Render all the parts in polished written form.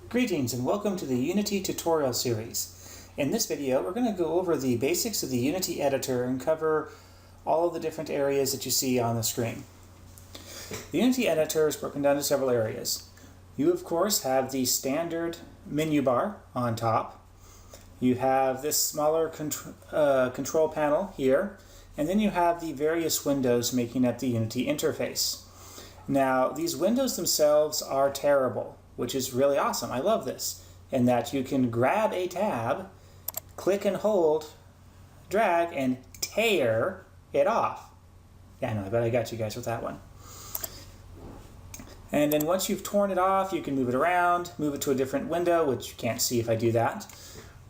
Greetings and welcome to the Unity tutorial series. In this video, we're going to go over the basics of the Unity editor and cover all of the different areas that you see on the screen. The Unity editor is broken down into several areas. You, of course, have the standard menu bar on top. You have this smaller control panel here, and then you have the various windows making up the Unity interface. Now, these windows themselves are terrible, which is really awesome. I love this, in that you can grab a tab, click and hold, drag, and tear it off. Yeah, I know, I bet I got you guys with that one. And then once you've torn it off, you can move it around, move it to a different window, which you can't see if I do that.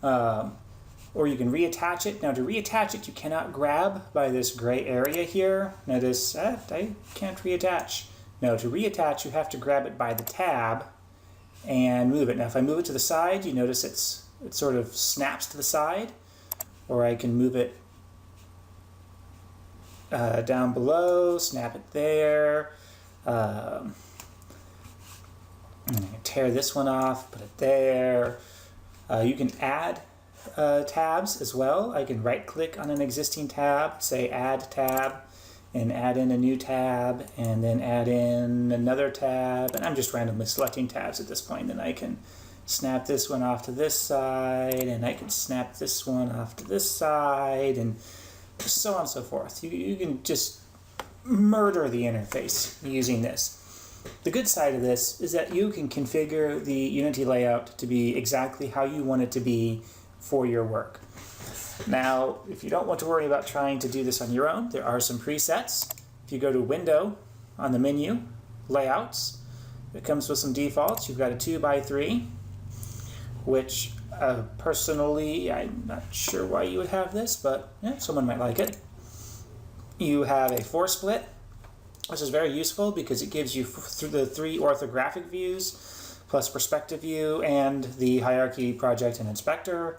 Or you can reattach it. Now to reattach it, you cannot grab by this gray area here. Notice, I can't reattach. No, to reattach, you have to grab it by the tab and move it. Now if I move it to the side, you notice it sort of snaps to the side, or I can move it down below, snap it there. I'm going to tear this one off, put it there. You can add tabs as well. I can right click on an existing tab, say add tab, and add in a new tab, and then add in another tab, and I'm just randomly selecting tabs at this point. And I can snap this one off to this side, and I can snap this one off to this side, and so on and so forth. You can just murder the interface using this. The good side of this is that you can configure the Unity layout to be exactly how you want it to be for your work. Now, if you don't want to worry about trying to do this on your own, there are some presets. If you go to Window on the menu, Layouts, it comes with some defaults. You've got a 2x3, which personally, I'm not sure why you would have this, but yeah, someone might like it. You have a 4-split, which is very useful because it gives you the 3 orthographic views, plus perspective view, and the hierarchy, project, and inspector.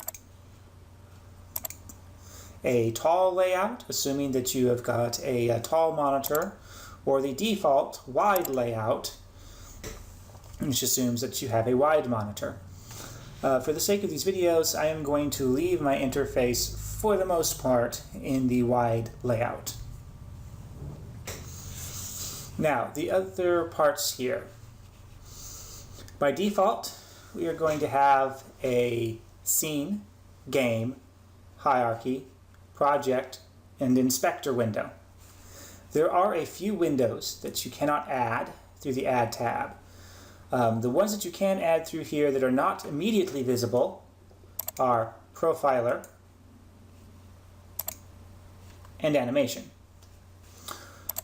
A tall layout, assuming that you have got a tall monitor, or the default wide layout, which assumes that you have a wide monitor. For the sake of these videos, I am going to leave my interface, for the most part, in the wide layout. Now, the other parts here. By default, we are going to have a scene, game, hierarchy, project, and inspector window. There are a few windows that you cannot add through the Add tab. The ones that you can add through here that are not immediately visible are Profiler and Animation.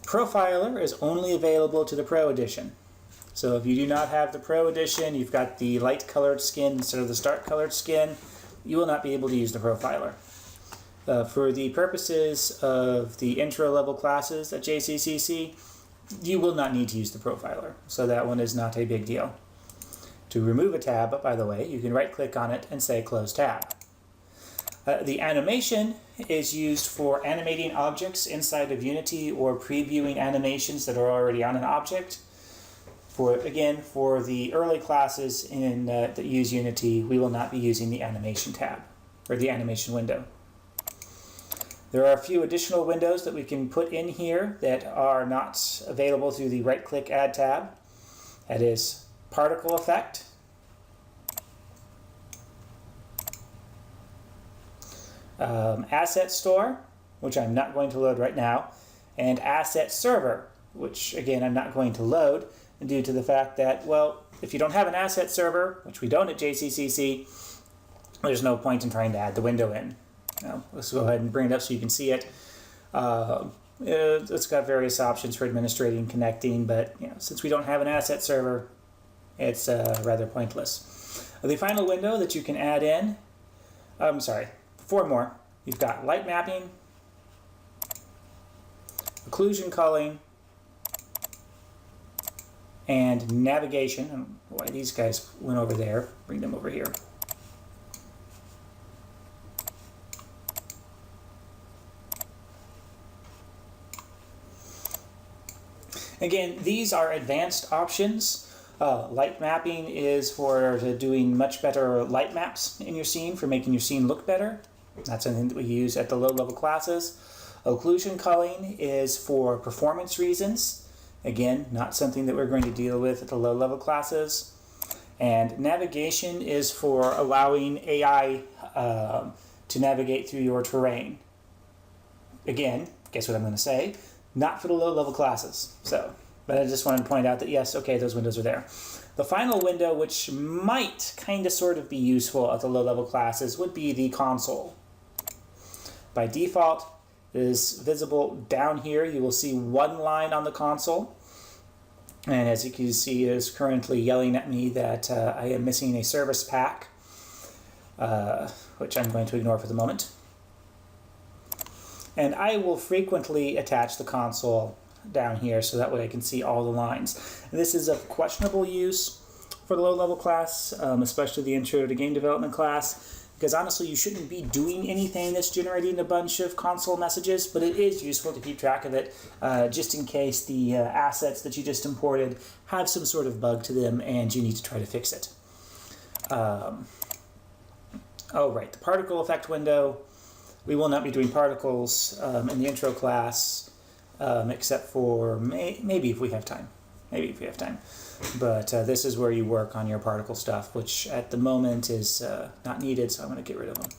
Profiler is only available to the Pro Edition. So if you do not have the Pro Edition, you've got the light colored skin instead of the dark colored skin, you will not be able to use the Profiler. For the purposes of the intro level classes at JCCC, you will not need to use the Profiler, so that one is not a big deal. To remove a tab, by the way, you can right click on it and say Close Tab. The animation is used for animating objects inside of Unity or previewing animations that are already on an object. For the early classes that use Unity, we will not be using the animation tab, or the animation window. There are a few additional windows that we can put in here that are not available through the right-click Add tab. That is Particle Effect, Asset Store, which I'm not going to load right now, and Asset Server, which again I'm not going to load due to the fact that, well, if you don't have an asset server, which we don't at JCCC, there's no point in trying to add the window in. Now, let's go ahead and bring it up so you can see it. It's got various options for administrating, connecting, but since we don't have an asset server, it's rather pointless. The final window that you can add in, 4 more. You've got light mapping, occlusion culling, and navigation. I don't know why these guys went over there. Bring them over here. Again, these are advanced options. Light mapping is for doing much better light maps in your scene, for making your scene look better. That's something that we use at the low-level classes. Occlusion culling is for performance reasons. Again, not something that we're going to deal with at the low-level classes. And navigation is for allowing AI to navigate through your terrain. Again, guess what I'm going to say? Not for the low-level classes. But I just wanted to point out that yes, okay, those windows are there. The final window, which might kind of sort of be useful at the low-level classes, would be the console. By default, it is visible down here. You will see one line on the console. And as you can see, it is currently yelling at me that I am missing a service pack, which I'm going to ignore for the moment. And I will frequently attach the console down here so that way I can see all the lines. This is of questionable use for the low-level class, especially the Intro to Game Development class, because honestly you shouldn't be doing anything that's generating a bunch of console messages, but it is useful to keep track of it just in case the assets that you just imported have some sort of bug to them and you need to try to fix it. Oh right, the particle effect window. We will not be doing particles in the intro class, except for maybe if we have time. Maybe if we have time. But this is where you work on your particle stuff, which at the moment is not needed, so I'm going to get rid of them.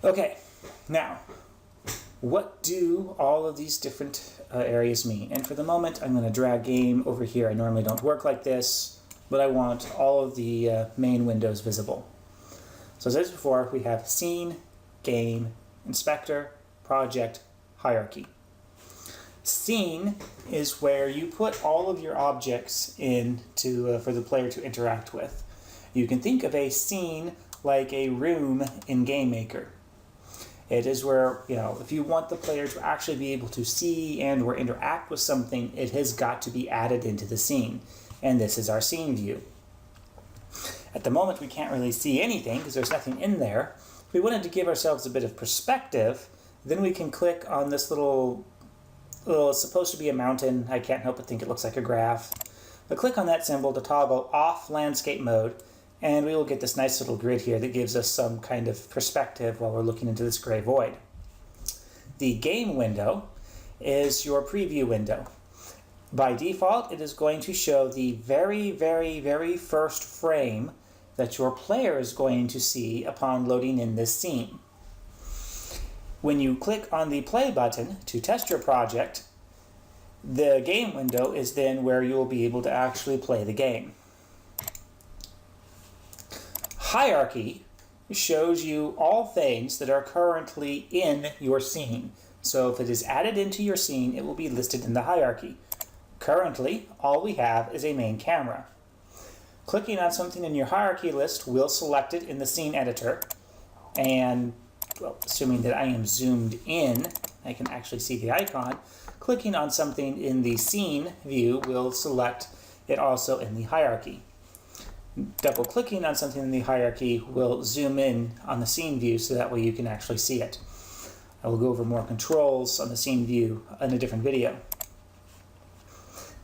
Okay, now, what do all of these different areas mean? And for the moment, I'm going to drag game over here. I normally don't work like this, but I want all of the main windows visible. So as I said before, we have scene, game, inspector, project, hierarchy. Scene is where you put all of your objects in for the player to interact with. You can think of a scene like a room in Game Maker. It is where, if you want the player to actually be able to see and or interact with something, it has got to be added into the scene. And this is our scene view. At the moment, we can't really see anything because there's nothing in there. If we wanted to give ourselves a bit of perspective, then we can click on this it's supposed to be a mountain. I can't help but think it looks like a graph. But click on that symbol to toggle off landscape mode, and we will get this nice little grid here that gives us some kind of perspective while we're looking into this gray void. The game window is your preview window. By default, it is going to show the very, very, very first frame that your player is going to see upon loading in this scene. When you click on the play button to test your project, the game window is then where you will be able to actually play the game. Hierarchy shows you all things that are currently in your scene. So if it is added into your scene, it will be listed in the hierarchy. Currently, all we have is a main camera. Clicking on something in your hierarchy list will select it in the scene editor, and assuming that I am zoomed in, I can actually see the icon. Clicking on something in the scene view will select it also in the hierarchy. Double-clicking on something in the hierarchy will zoom in on the scene view so that way you can actually see it. I will go over more controls on the scene view in a different video.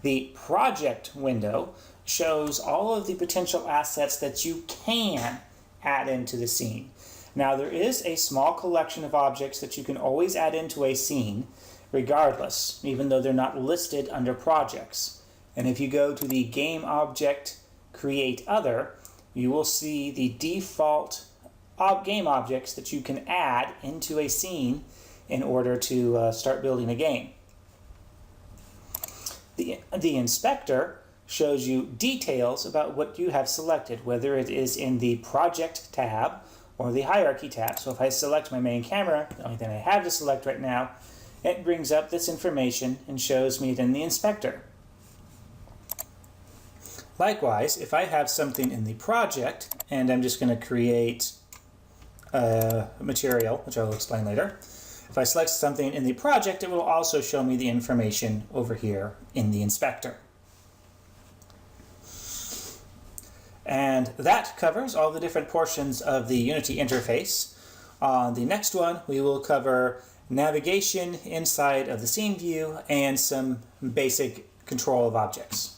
The project window shows all of the potential assets that you can add into the scene. Now, there is a small collection of objects that you can always add into a scene, regardless, even though they're not listed under projects. And if you go to the Game Object, Create Other, you will see the default game objects that you can add into a scene in order to start building a game. The inspector shows you details about what you have selected, whether it is in the Project tab or the Hierarchy tab. So if I select my main camera, the only thing I have to select right now, it brings up this information and shows me it in the inspector. Likewise, if I have something in the project, and I'm just going to create a material, which I will explain later, if I select something in the project, it will also show me the information over here in the inspector. And that covers all the different portions of the Unity interface. On the next one, we will cover navigation inside of the scene view and some basic control of objects.